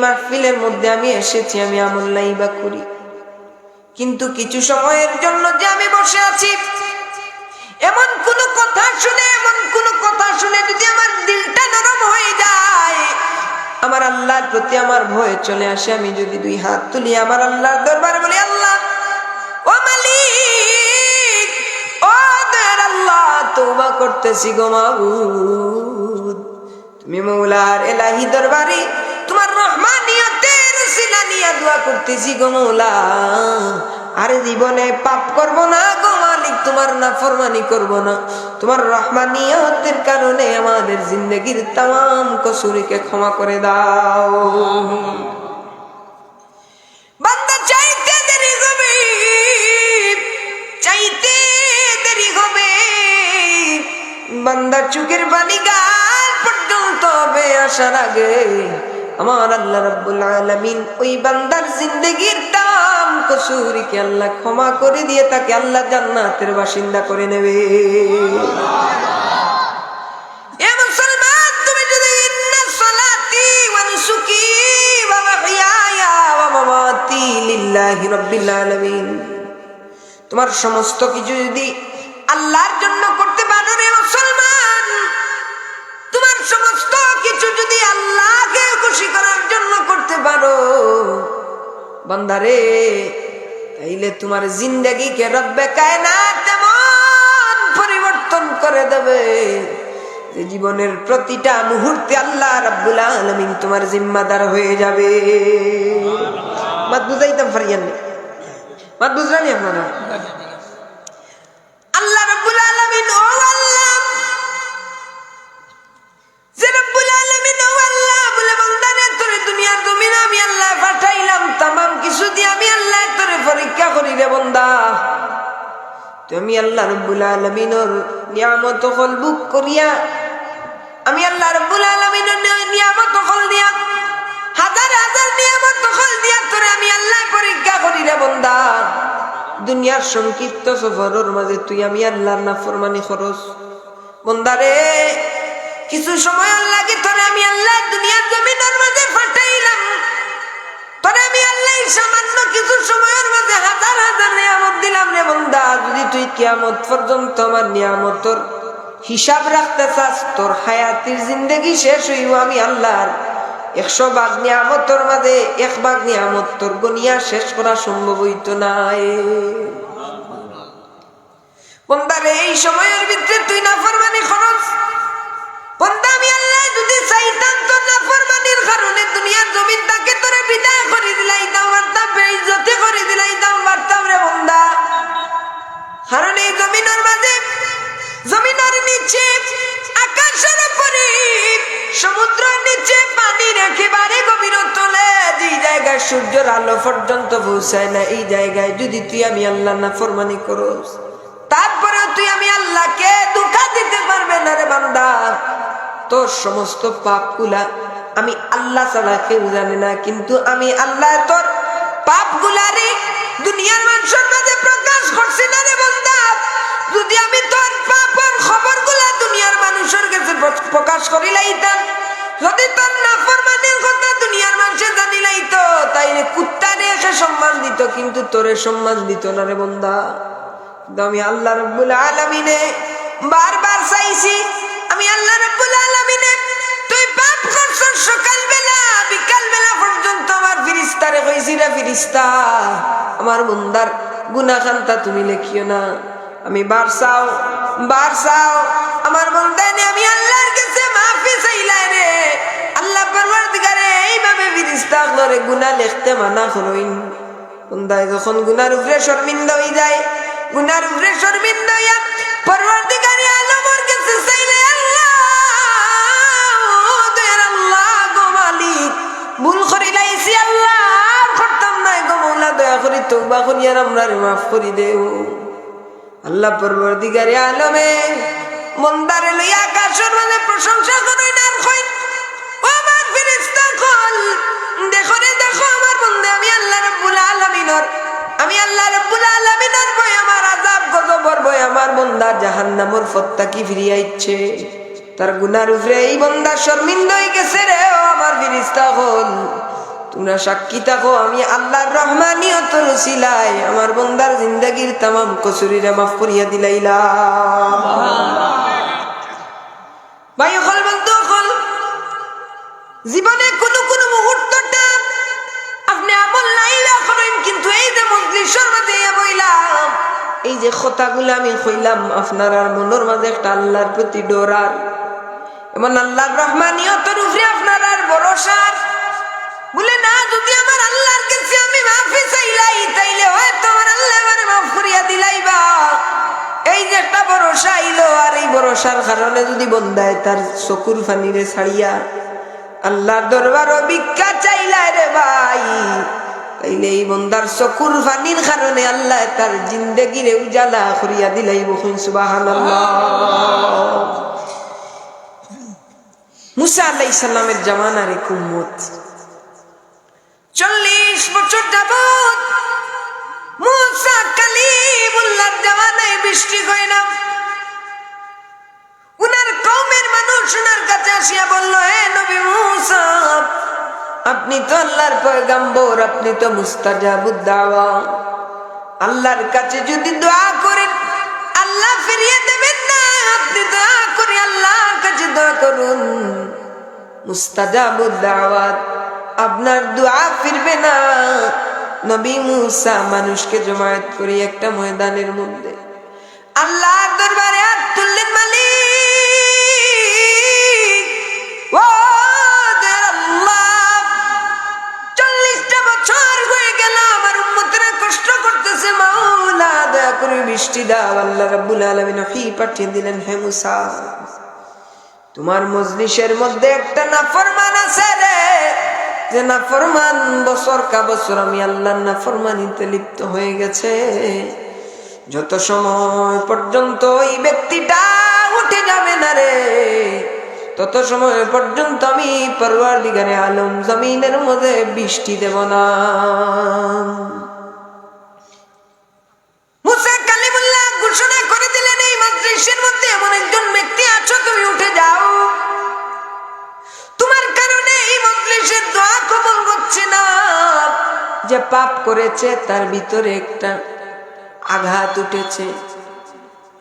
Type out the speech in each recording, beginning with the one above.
মাহফিলের মধ্যে আমি এসেছি, আমি আমল নাই বা করি, কিন্তু কিছু সময়ের জন্য যে আমি বসে আছি, এমন কোন কথা শুনে যদি আমার দিলটা নরম হয়ে যায়, আমার আল্লাহর প্রতি আমার ভয় চলে আসে, আমি যদি দুই হাত তুলি আমার আল্লাহর দরবারে বলি, আল্লাহ ও মালিক, ও দয়ার আল্লাহ, তওবা করতেছি গো মাবুদ, তুমি মওলার এলাহি দরবারে তোমার রহমানিয়তের উসিলা নিয়ে দোয়া করতেছি গো মওলা, আর জীবনে পাপ করব না গো মালিক, তোমার নাফরমানি করব না, তোমার রহমানিয়তের কারণে আমাদের জিন্দেগির तमाम কসুরকে ক্ষমা করে দাও। বান্দা চাইতে দেরি হবে, বান্দা চোখের পানি গাল পর্যন্ত হবে আসার আগে আমার আল্লাহ রাব্বুল আলামিন ওই বান্দার জিন্দেগির तमाम কসুরকে আল্লাহ ক্ষমা করে দিয়ে তাকে আল্লাহ জান্নাতের বাসিন্দা করে নেবে। এ মুসলমান, তুমি যদি ইন্না সলাতি ওয়া নুসুকি ওয়া মাহইয়ায়া ওয়া মামাতি লিল্লাহি রাব্বিল আলামিন, তোমার সমস্ত কিছু যদি আল্লাহর জন্য করতে পারো রে মুসলমান, তোমার সমস্ত কিছু যদি আল্লাহকে খুশি করার জন্য করতে পারো বান্দারে, তাইলে তোমার জিন্দেগিকে রব্বে কায়নাত এমন পরিবর্তন করে দেবে যে জীবনের প্রতিটা মুহূর্তে আল্লাহ রাব্বুল আলামিন তোমার জিম্মাদার হয়ে যাবে। মাত বুঝাইতাম পারিয়েন না, মাত বুঝলেন আপনারা? আল্লাহ রাব্বুল আলামিন, ও আল্লাহ, যে রাব্বুল আলামিন ও আল্লাহ বলে বান্দারে তোরে দুনিয়ার জমিনে আমি আল্লাহ পাঠাইলাম, तमाम কিছু দিয়ে আমি আল্লাহ তোরে পরীক্ষা করি রে বান্দা, তুমি আল্লাহ রাব্বুল আলামিনের নিয়ামত কলবুক করিয়া, আমি আল্লাহ রাব্বুল আলামিনের নিয়ামত কল দিয়া, হাজার হাজার নিয়ামত কল দিয়া তোরে আমি আল্লাহ পরীক্ষা করি রে বান্দা, দুনিয়ার সংক্ষিপ্ত সফরের মাঝে তুই আমি আল্লাহর নাফরমানি করস বান্দারে, কিছু সময় লাগে তোরে আমি আল্লাহ দুনিয়ার জমিনের মাঝে পাঠাইলাম, তোরে আমি আল্লাহ সামান্য কিছু সময়ের মাঝে হাজার হাজার নিয়ামত দিলাম রে বান্দা, যদি তুই কিয়ামত পর্যন্ত আমার নিয়ামতের হিসাব রাখতে চাস, তোর হায়াতের জিন্দেগি শেষ হইব আমি আল্লাহর 100 ভাগ নিয়ামতের মাঝে 1 ভাগ নিয়ামত তোর গনিয়া শেষ করা সম্ভব হইতো না। বান্দারে এই সময়ের ভিতরে তুই নাফরমানি করস, বান্দা আমি আল্লাহ যদি চাইতাম তোর নাফরমানির কারণে দুনিয়ার জমিনটাকে তোরে বিদায় করে দিলাইতাম, পারতাম, বেইজ্জতি করে দিলাইতাম পারতাম রে বান্দা, কারণ এই জমিনের মাঝে, জমিনের নিচে, আকাশের উপরে, সমুদ্রের নিচে পানির একেবারে গভীরতলে যে জায়গায় সূর্যের আলো পর্যন্ত পৌঁছায় না, এই জায়গায় যদি তুই আমি আল্লাহ নাফরমানি করস, তারপরে তুই আমি আল্লাহকে ধোঁকা দিতে পারবে না রে বান্দা, তোর সমস্ত পাপগুলা আমি আল্লাহ ছাড়া কেউ জানে না, কিন্তু আমি আল্লাহ তোর পাপগুলারে দুনিয়ার মানুষের মাঝে প্রকাশ করছি না রে বান্দা, যদি আমি তোর পাপের খবরগুলা দুনিয়ার মানুষের কাছে প্রকাশ করিলাইতাম, যদি তোর নাফরমানির কথা দুনিয়ার মানুষে জানিলাইতো, তাইলে কুত্তারে এসে সম্মান দিত, কিন্তু তোরে সম্মান দিত না রে বান্দা। আমি আল্লাহ রাব্বুল আলামিনে বারবার চাইছি, আমি আল্লাহ রাব্বুল আলামিনে তুই পাপ করছস সকাল বেলা বিকাল বেলা পর্যন্ত আমার ফেরেশতারে কইছি রে ফেরেশতা, আমার বান্দার গুনাহ খান্তা তুমি লিখিও না, আমি বার চাও আমার বান্দানে আমি আল্লাহর কাছে মাফি চাইলাই রে আল্লাহ পরওয়ারদিগারে, এইভাবে ফেরেশতাগুলোরে গুনাহ লিখতে মানা করইন। বান্দা যখন গুনার উপরে শর্মিন্দা হয়ে যায়, গুনার উপরে শর্মিন্দা হইয়া পরওয়ারদিগারে আলমের কাছে চাইলে, আল্লাহ দয়ার আল্লাহ গো মালিক, ভুল করিলাইছি আল্লাহ, করতাম নাই গো মওলা, দয়া করি তওবা করিয়া আমরারে মাফ করি দেও। আল্লাহ পরওয়ারদিগারে আলমে মন্দারে লইয়া আকাশের মাঝে প্রশংসা করেন আর কই, ও আমার ফেরেশতা কল, দেখো রে দেখো আমার বান্দা, আমি আল্লাহ রাব্বুল আলামিনের ভয়, আমার আযাব গজবের ভয় আমার বান্দা জাহান্নামের পথ কি ফিরিয়া ইচ্ছে, তার গুনার উপরে এই বান্দা শর্মিন্দা হয়ে গেছে রে। ও আমার ফেরেশতা কল, তোমরা সাক্ষী থাকো আমি আল্লাহর রহমানিয়তের উসিলায় আমার বান্দার জিন্দেগীর तमाम কসুরিরে মাফ করিয়া দিলাইলাম। ভাই হল বন্ধু হল, জীবনে কোনো কোনো মুহূর্তটা আপনি আমল লাইলা করেন, কিন্তু এই যে মজলিসের মাঝে বইলাম, এই যে কথাগুলো আমি কইলাম, আপনার আর মনের মাঝে একটা আল্লাহর প্রতি ডরার, এমন আল্লাহর রহমানিয়তের উপরে আপনার আর ভরসা, বলে না যদি আমার আল্লাহর কাছে আমি মাফি চাইলাই তাইলে হয়তো আমার আল্লাহ আমারে মাফ করিয়া দিলাইবা, এই যে একটা ভরসা আইলো। আর এই ভরসার কারণে যদি বন্দায় তার চকুর পানিরে ছাড়িয়া আল্লাহর দরবারও ভিক্ষা চাইলাই রে ভাই, তাইলে এই বন্দার চকুর পানির কারণে আল্লাহ তার জিন্দেগিরে উজালা করিয়া দিলাইব। সুবহানাল্লাহ। মুসা আলাইহিস সালামের জামানার এক উম্মত 40 বছর যাবত মুসা কালিমুল্লাহর জামানায় বৃষ্টি হয় না। উনার কওমের মানুষ উনার কাছে আসিয়া বলল, হে নবী মুসা, আপনি তো আল্লাহর পয়গম্বর, আপনি তো মুস্তাজাবুদ দাওয়া, আল্লাহর কাছে যদি দোয়া করেন আল্লাহ ফিরিয়ে দেবেন না, আপনি দোয়া করে আল্লাহর কাছে দোয়া করুন, মুস্তাজাবুদ দাওয়াত, আপনার দোয়া ফিরবে না। নবী মুসা মানুষকে জমায়েত করে একটা ময়দানের মধ্যে আল্লাহর দরবারে হাত তুললেন, মালিক ও আল্লাহ, 40টা বছর হয়ে গেল আমার উম্মতরা কষ্ট করতেছে, মাওলা দয়া করে বৃষ্টি দাও। আল্লাহ রাব্বুল আলামিন ওহী পাঠিয়ে দিলেন, হে মুসা, তোমার মজলিসের মধ্যে একটা নাফরমান আছে রে, যে নাফরমান বছর কা বছর আমি আল্লাহর নাফরমানিতে লিপ্ত হয়ে গেছে, যত সময় পর্যন্ত এই ব্যক্তিটা উঠে যাবে না রে, তত সময় পর্যন্ত আমি পরওয়ারদিগারে আলম জমিনের মধ্যে বৃষ্টি দেব না। মুসা কালিমুল্লাহ ঘোষণা করে দিলেন, এই মজলিসের মধ্যে এমন একজন ব্যক্তি আছো, তুমি উঠে যাও, তোমার কারণে এই মজলিসের দোয়া কবুল হচ্ছে না। যে পাপ করেছে তার ভিতরে একটা আঘাত উঠেছে,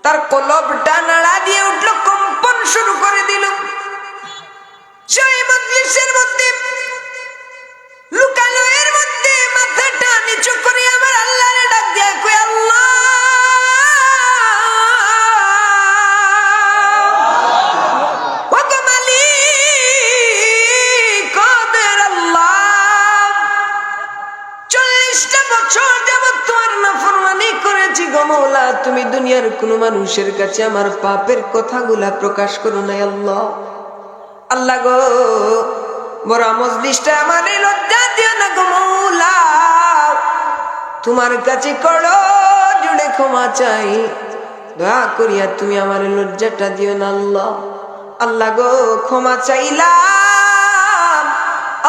তার কলবটা নাড়া দিয়ে উঠলো, কম্পন শুরু করে দিল। সেই মজলিসের মধ্যে লুকালো এর মধ্যে মাথাটা নিচু করে আমার আল্লাহরে ডাক দিয়া কই, আল্লাহ মওলা, তুমি দুনিয়ার কোন মানুষের কাছে আমার পাপের কথাগুলা প্রকাশ করো না আল্লাহ। আল্লাহ গো, বড় মজলিসটা আমারে লজ্জা দিও না গো মওলা, তোমার কাছে করো জুড়ে ক্ষমা চাই, দয়া করিয়া তুমি আমারে লজ্জাটা দিও না আল্লাহ। আল্লাহ গো, ক্ষমা চাইলাম,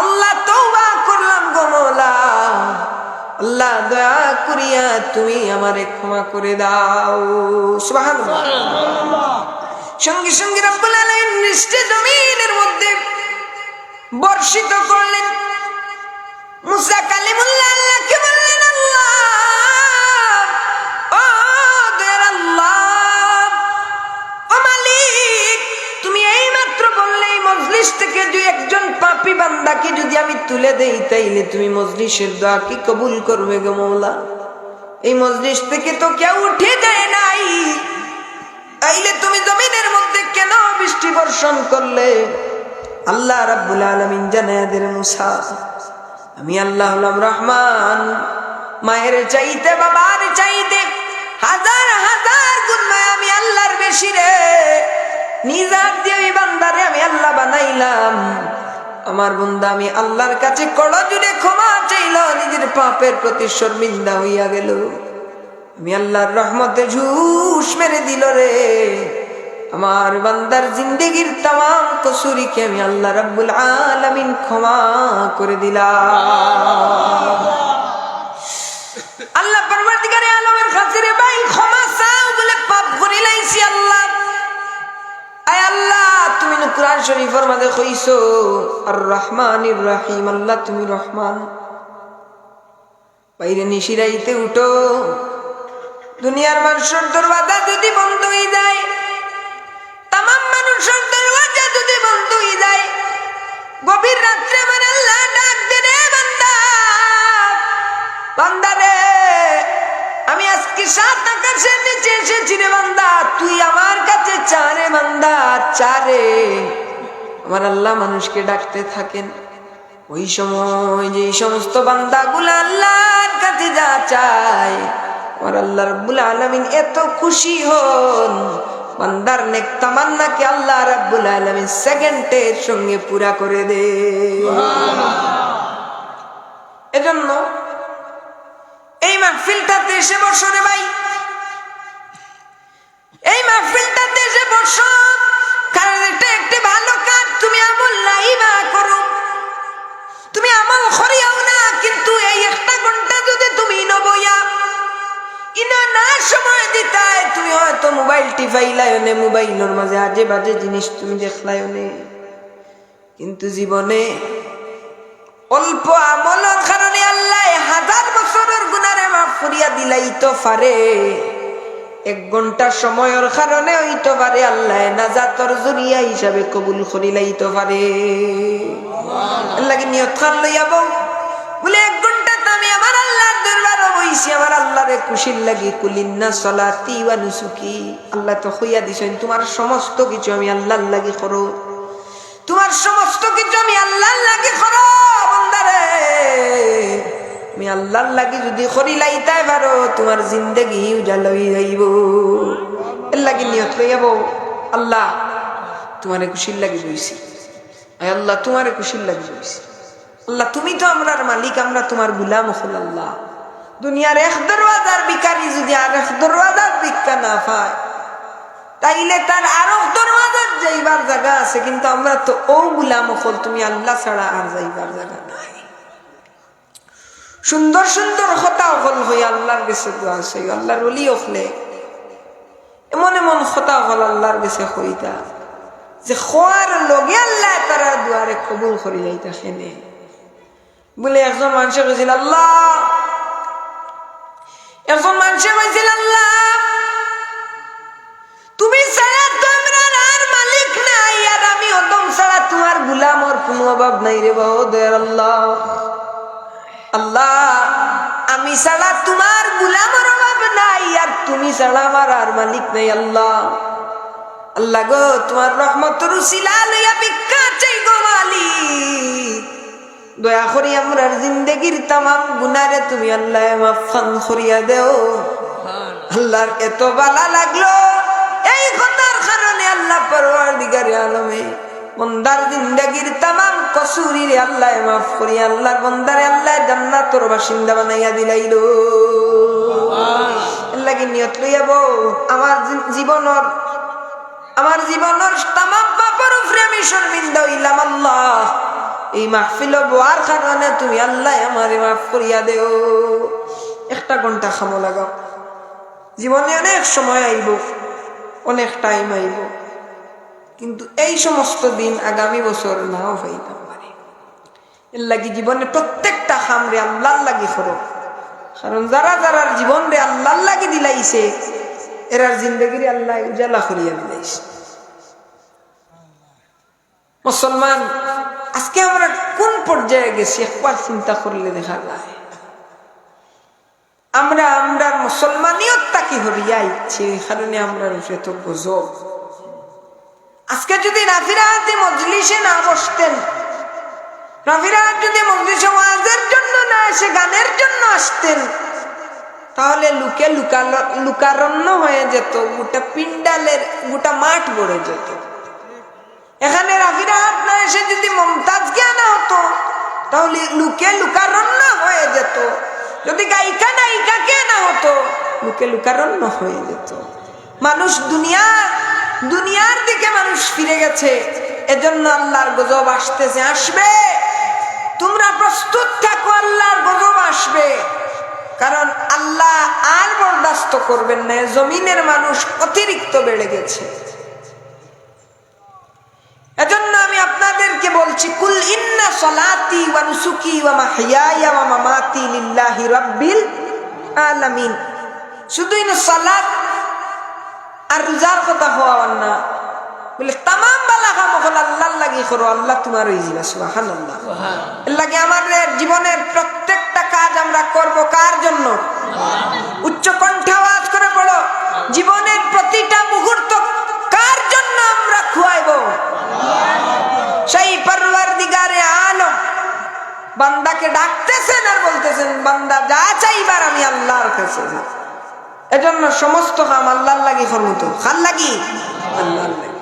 আল্লাহ তওবা করলাম গো মওলা, আল্লাহ দয়া করিয়া তুমি আমারে ক্ষমা করে দাও। সুবহানাল্লাহ। সঙ্গে সঙ্গে রব্বুল আলামিন নিশ্চয় জমিনের মধ্যে বর্ষিত করলেন। মুসা কালিমুল্লাহ আল্লাহকে বললেন, আল্লাহ ও দয়ার আল্লাহ, ও মালিক, তুমি এই মাত্র বললে এই মজলিস থেকে যে একজন পাপী বান্দাকে যদি আমি তুলে দেই তাইলে তুমি মজলিসের দোয়া কি কবুল করবে গো মওলা? এই মজলিস থেকে তো কেউ উঠে যায় নাই, তাইলে তুমি জমিনের মধ্যে কেন বৃষ্টি বর্ষণ করলে? আল্লাহ রাব্বুল আলামিন জানায়া দিলেন, মুসা, আমি আল্লাহ হলাম রহমান, মায়ের চাইতে বাবার চাইতে হাজার হাজার গুণ মায়া আমি আল্লাহর বেশি রে। নিজাত দিয়ে ওই বান্দারে আমি আল্লাহ বানাইলাম, আমার বান্দা আমি আল্লাহর কাছে কড়া জুড়ে ক্ষমা চাইল, নিজের পাপের প্রতি শর্মিন্দা হইয়া গেল, আমি আল্লাহর রহমতে ঝুস মেরে দিল রে। আমার বান্দার জিন্দেগির तमाम কসুরিকে আমি আল্লাহ রাব্বুল আলামিন ক্ষমা করে দিলাম। আল্লাহ পরবর্তীকারে আলমের খাতিরে ভাই ক্ষমা চাও বলে পাপ করে লাইছি আল্লাহ। আয় আল্লাহ, তুমি কোরআন শরীফের মধ্যে কইছো আর রহমানির রহিম, আল্লাহ তুমি রহমান। বাইরে নিশিরাইতে উঠো, দুনিয়ার মানুষের দরওয়াজা যদি বন্ধ হয়ে যায়, তাম মানুষের দরওয়াজা যদি বন্ধ হয়ে যায়, গভীর রাত্রে আমার আল্লাহ ডাক দে, রে বান্দা, বান্দা রে, আমি আজকে 7 আকাশের নিচে এসেছি রে বান্দা, তুই আমার কাছে চা রে বান্দা, চা রে। আমার আল্লাহ মানুষকে ডাকতে থাকেন। ওই সময় যে সমস্ত বান্দাগুলো আল্লাহর কাছে যা চায়, আমার আল্লাহ রাব্বুল আলামিন এত খুশি হন, বান্দার নেক তামান্নাকে আল্লাহ রাব্বুল আলামিন সেকেন্ডের সঙ্গে পুরা করে দে। এজন্য এই মাহফিলটাতে এসে বসো রে ভাই, এই মাহফিলটাতে এসে বসো, কারণ এটা একটি ভালো কাজ। তুমি আমল নাই বা করো, তুমি আমল করিও না, কিন্তু এই 1 ঘন্টা যদি তুমি নবইয়া ইনা না সময় দিতাই, তুমি হয়তো মোবাইল টিপাইলায় নে, মোবাইলের মাঝে আজে বাজে জিনিস তুমি দেখলাই নে, কিন্তু জীবনে অল্প আমলের কারণে আল্লাহ 1000 বছরের গুনারে মাফ করিয়া দিলাই তো পারে। 1 ঘন্টা সময়ের কারণে হইতে পারে আল্লাহ নাজাতর জরিয়া হিসাবে কবুল করিলাইতে পারে। আল্লাহ কি নিয়ত খান লইয়া বউ বলে 1 ঘন্টা আমি আমার আল্লাহর দরবারে বইছি, আমার আল্লাহরে খুশির লাগি, কুলিন্না সলাতি ওয়া নুসুকি, আল্লাহ তো হইয়া দিছেন তোমার সমস্ত কিছু আমি আল্লাহর লাগি করো, তোমার সমস্ত কিছু আমি আল্লাহর লাগি করো। বান্দারে, আমি আল্লাহর লাগি যদি করিলাইতে পারো, তোমার জিন্দেগি উজালা হয়ে যাইব। এর লাগি নিয়ত লইয়া বউ, আল্লাহ তোমারে খুশির লাগি বইছি, আল্লাহ তোমারে খুশির লাগি বইছি। আল্লাহ তুমি তো আমরার মালিক, আমরা তোমার গুলাম হল। আল্লাহ দুনিয়ার 1 দরওয়াজার ভিখারি যদি আর 1 দরওয়াজার ভিক্ষা না পায়, তাইলে তার আর 1 দরওয়াজার যাইবার জায়গা আছে, কিন্তু আমরা তো ও গুলাম হল, তুমি আল্লাহ ছাড়া আর যাইবার জায়গা নাই। সুন্দর সুন্দর কথা হল হই আল্লাহর কাছে দোয়া চাই, আল্লাহর ওলি হলে এমন এমন কথা হল আল্লাহর কাছে হইতা যে খোয়ার লগে আল্লাহ তারা দুয়ারে কবুল করি যাইতা। সেনে বলে একজন মানুষে কইছিল আল্লাহ, একজন মানুষে কইছিল আল্লাহ তুমি ছাড়া তো আমরার আর মালিক নাই, আর আমি ওদম ছাড়া তোমার গুলামর কোনো অভাব নাই রে বাবা দয়ার আল্লাহ। আল্লাহ আমি ছাড়া তোমার গুলামর অভাব নাই, আর তুমি ছাড়া আমার আর মালিক নাই। আল্লাহ আল্লাহ গো, তোমার রহমতের উসিলা লইয়া ভিক্ষা চাই গো মালিক, দয়া করি আমরার জিন্দেগির তামাম গুনারে তুমি আল্লাহ মাফ করিয়া দেও। আল্লাহর এত ভালো লাগলো এই কথার কারণে আল্লাহ পরওয়ারদিগারে আলমে বন্দার জিন্দেগির তামাম কসুরিরে আল্লাহ মাফ করিয়া আল্লাহর বন্দারে আল্লাহ জান্নাতের বাসিন্দা বানাইয়া দিলাইলো। আল্লাহ কি নিয়ত লইয়া বউ, আমার জীবনের তামাম পাপের উপরে আমি শর্মিন্দা হইলাম। আল্লাহ এই মাহফিল বোয়ার কারণে তুমি আল্লাহ আমারে মাফ করিয়া দেও। 1 ঘন্টা খামো লাগাও, জীবনে অনেক সময় আইব, অনেক টাইম আইব, কিন্তু এই সমস্ত দিন আগামী বছর নাও পাইতাম পারে। এর লাগি জীবনে প্রত্যেকটা খামরে আল্লাহর লাগি করো, কারণ যারা যারার জীবন রে আল্লাহর লাগি দিলাইছে, এরার জিন্দগির আল্লাহ উজালা করিয়া দিলাইছে। মুসলমান, আজকে আমরা কোন পর্যায়ে গেছি একবার চিন্তা করলে দেখা যায়। আমরা মুসলমানিয়তটা কি হরিয়া ইচ্ছে, কারণে আমরা রুফে তো গজব। আজকে যদি রাফিরাতে মজলিসে না বসতেন, রাফিরাত যদি মজলিসে ওয়াজের জন্য না এসে গানের জন্য আসতেন, তাহলে লুকে লুকারণ্য হয়ে যেত, গোটা পিন্ডালের গোটা মাঠ ভরে যেত। এখানে রাফিরাত না এসে যদি মমতাজকে আনা হতো, তাহলে লুকে লুকারণ্য হয়ে যেত। যদি গায়িকা নায়িকাকে আনা হতো, লুকে লুকারণ্য হয়ে যেত। মানুষ দুনিয়ার দিকে মানুষ ফিরে গেছে, এজন্য আল্লাহর গজব আসতেছে, আসবে। তোমরা প্রস্তুত থাকো, আল্লাহর গজব আসবে। কারণ আল্লাহ আর বরদাস্ত করবেন না, জমিনের মানুষ অতিরিক্ত বেড়ে গেছে। এজন্য আমি আপনাদের বলছি কুল ইন্না সলাতি ওয়া নুসুকি ওয়া মাহইয়ায়া ওয়া মামাতি লিল্লাহি রাব্বিল আলামিন। শুধুই না সালাত আর রোজার কথা হওয়ার না, বলে তামাম বালা কাম হল আল্লাহর লাগি করো, আল্লাহ তোমার হয়ে যাবে। সুবহানাল্লাহ। এর লাগে আমাদের জীবনের প্রত্যেকটা কাজ আমরা করব কার জন্য? উচ্চ কণ্ঠে আওয়াজ করে বলো, জীবনের প্রতিটা মুহূর্ত কার জন্য আমরা খুয়াইব? সেই পরওয়ারদিগারে আলম বান্দাকে ডাকতেছেন আর বলতেছেন, বান্দা যা চাইবার আমি আল্লাহর কাছে। এজন্য সমস্ত কাম আল্লাহর লাগি করব। তো কার লাগি? আল্লাহর লাগি।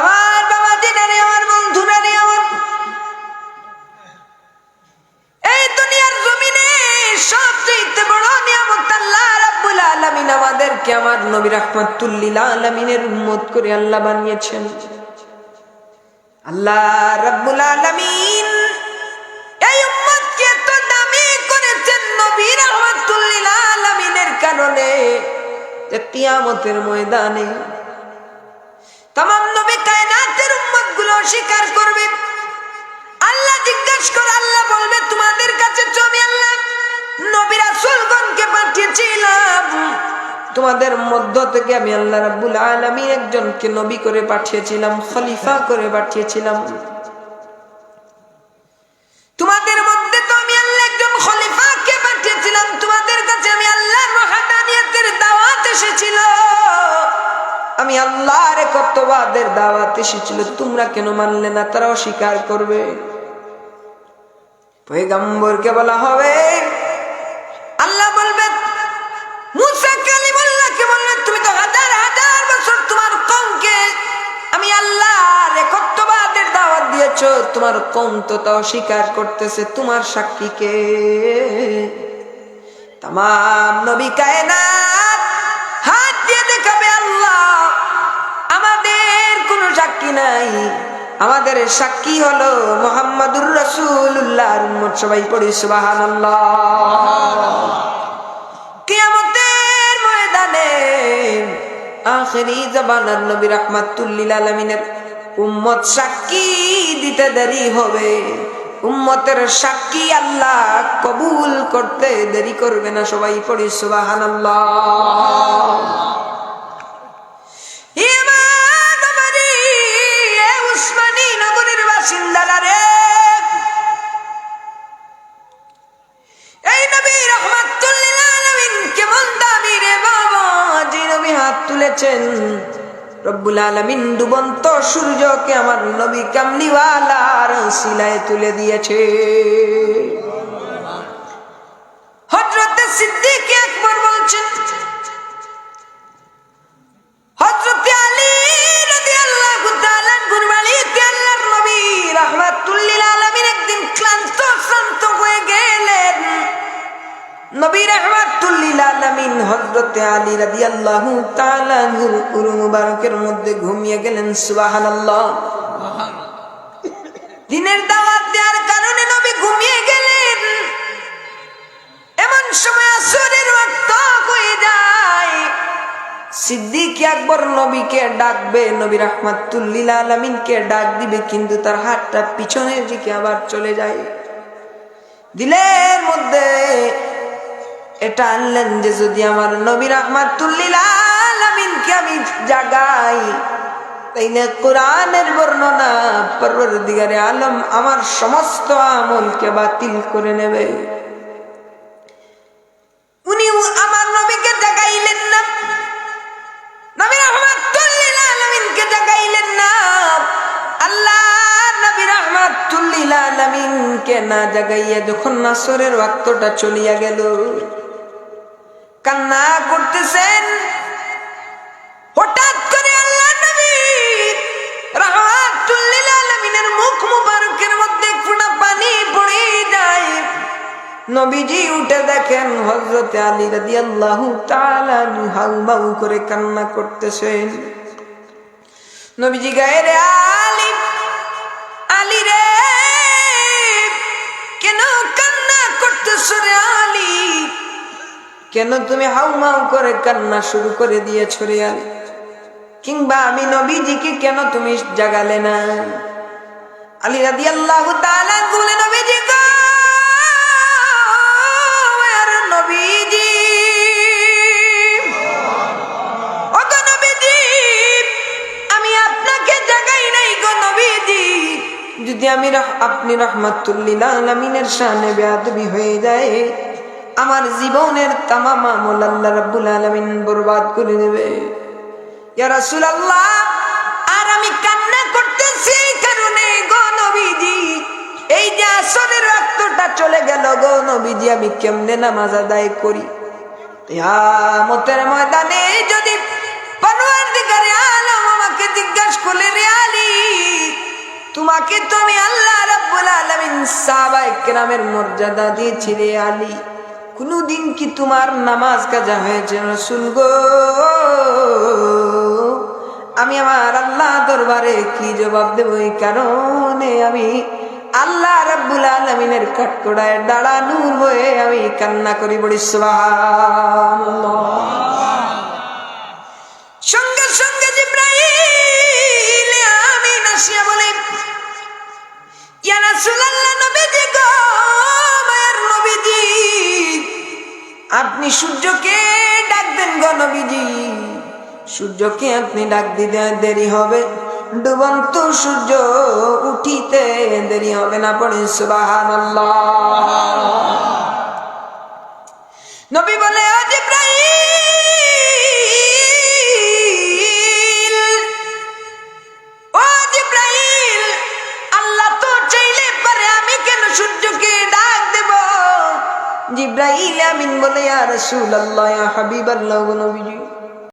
আমার বাবা দিনারে, আমার বন্ধুরা রে, আমার এই দুনিয়ার জমিনে সবচেয়ে বড় নিয়ামত আল্লাহ রাব্বুল আলামিন আমাদেরকে আমার নবী রাহমাতুল লিল আলামিনের উম্মত করে আল্লাহ বানিয়েছেন। আল্লাহ রাব্বুল আলামিন এই উম্মতকে এত দামি করেছেন নবী রাহমাতুল লিল আলামিনের কারণে যে কিয়ামতের ময়দানে तमाम नबी कायनातेर उम्मतगुलो स्वीकार करबे। আল্লাহ জিজ্ঞাসা করে, আল্লাহ বলবে তোমাদের কাছে তো আমি আল্লাহ নবী রাসূলগণকে পাঠিয়েছিলাম, তোমাদের মধ্য থেকে আমি আল্লাহ রাব্বুল আলামিন একজনকে নবী করে পাঠিয়েছিলাম, খলিফা করে পাঠিয়েছিলাম। তোমাদের মধ্যে তো আমি আল্লাহ একজন খলিফাকে পাঠিয়েছিলাম, তোমাদের কাছে আমি আল্লাহর ওয়াহদানিয়তের দাওয়াত এসেছিল, আমি আল্লাহর একত্ববাদের দাওয়াত এসেছিল, তোমরা কেন মানলে না? তারা অস্বীকার করবে। পয়গম্বরকে বলা হবে, আল্লাহ বলবে মুসা কালিমুল্লাহকে বলবে তুমি তো হাজার হাজার বছর তোমার কওমকে আমি আল্লাহর একত্ববাদের দাওয়াত দিয়েছো, তোমার কওম তো তা অস্বীকার করতেছে, তোমার সাক্ষী কে? तमाम নবী কায়নাত হাত দিয়ে দেখাবে আল্লাহ আমাদের কোনো সাক্ষী নাই, আমাদের সাক্ষী হলো মুহাম্মাদুর রাসূলুল্লাহর উম্মত। সবাই পড়ি সুবহানাল্লাহ। কিয়ামতের ময়দানে আখিরি জামানার নবী রাহমাতুল লিল আলামিনের উম্মত সাক্ষী দিতে দেরি হবে, উম্মতের সাক্ষী আল্লাহ কবুল করতে দেরি করবে না। সবাই পড়ি সুবহানাল্লাহ। উসমানী নগরীর বাসিন্দারা রে, এই নবী রাহমাতুল লিল আলামিন কেমন দামি রে বাবা, যে নবী হাত তুলেছেন রব্বুল আলামিন ডুবন্ত সূর্যকে আমার নবী কামলিওয়ালার সিলায় তুলে দিয়েছে। হযরত সিদ্দিক আকবর বলছেন, হযরত আলী রাদিয়াল্লাহু তাআলা গুরবাড়িতে আল্লাহর নবী রাহমাতুল লিল আলামিন একদিন ক্লান্ত শ্রান্ত হয়ে গেলেন। নবী রাহমাতুল লিল আলামিন হযরত আলী রাদিয়াল্লাহু তাআলা আনহুর উরু মুবারকের মধ্যে ঘুমিয়ে গেলেন। সুবহানাল্লাহ। দিনের দাওয়াত দেওয়ার কারণে নবী ঘুমিয়ে গেলেন। এমন সময় আসরের ওয়াক্ত হয়ে যায়, সিদ্দিক আকবর নবীকে ডাকবে, নবী রাহমাতুল লিল আলামিনকে ডাক দিবে, কিন্তু তার হাতটা পিছনের দিকে আবার চলে যায়। দিলের মধ্যে এটা আনলেন যে যদি আমার নবী রাহমাতুল লিল আলামিনকে আমি জাগাই, তাইলে কোরআনের বর্ণনা পরওয়ারদিগারে আলম আমার সমস্ত আমলকে বাতিল করে নেবে। উনি আমার নবীকে জাগাইলেন না, নবী রাহমাতুল লিল আলামিনকে জাগাইলেন না। আল্লাহ নবী রাহমাতুল লিল আলামিনকে না জাগাইয়া যখন আসরের ওয়াক্তটা চলিয়া গেল, কান্না করতেছেন। হঠাৎ করে আল্লাহ নবী রাহমাতুল লিল আলামিনের মুখ মুবারকের মধ্যে এক ফোঁটা পানি পড়ে যায়। নবীজি উঠে দেখেন হযরত আলী রাদিয়াল্লাহু তাআলা হাউমাউ করে কান্না করতেছেন। নবীজি গায়ে রে আলী, আলী রে কেন কান্না করতেছ রে আলী, কেন তুমি হাউমাউ করে কান্না শুরু করে দিয়েছ রে আলী? কিংবা আমি নবীজিকে কেন তুমি জাগালে না? আলী রাদিয়াল্লাহু তাআলা বলে, নবীজি গো, আর নবীজি, ও গো নবীজি, আমি আপনাকে জাগাই নাই গো নবীজি। যদি আমি আপনি রাহমাতুল লিল আলামিনের শানে বেয়াদবি হয়ে যায়, আমার জীবনের তামাম আমল আল্লাহ রাব্বুল আলামিন বরবাদ করে দেবে। ইয়া রাসূলুল্লাহ, আর আমি কান্না করতেছি এই কারণে গো নবীজি, এই যে আসরের রক্তটা চলে গেল গো নবীজি, আমি কেমনে নামাজ আদায় করি? কিয়ামতের ময়দানে যদি পরওয়ারদিগারে আলম আমাকে জিজ্ঞাসা করলে, রে আলী, তোমাকে তো আমি আল্লাহ রাব্বুল আলামিন সাহাবায়ে কেরামের মর্যাদা দিয়েছি রে আলী, কোনদিন কি তোমার নামাজ কাজা হয়েছে রাসূল গো? আমি আমার আল্লাহ দরবারে কি জবাব দেব? এই কারণে আমি আল্লাহ রাব্বুল আলামিনের কাঠগড়ায় দাঁড়ানোর হয়ে আমি কান্না করি, বলি সুবহানাল্লাহ। সঙ্গে সঙ্গে জিবরাইল আমিন আসিয়া বলে, ইয়া রাসূলুল্লাহ, নবীজি গো, মায়ের নবীজি, আপনি সূর্যকে ডাক দেন গো নবীজি, সূর্যকে আপনি ডাক দিতে দেরি হবে, ডুবন্ত সূর্য উঠিতে দেরি হবে না, পড়ে সুবহানাল্লাহ। নবী বলে, ও জিবরাইল, ও জিবরাইল, আল্লাহ তো চাইলে পারে, আমি কেন সূর্যকে ডাক দেব? জিবরাইল আমিন বলে, ইয়া রাসূলুল্লাহ, ইয়া হাবিবাল্লাহ, নবীজি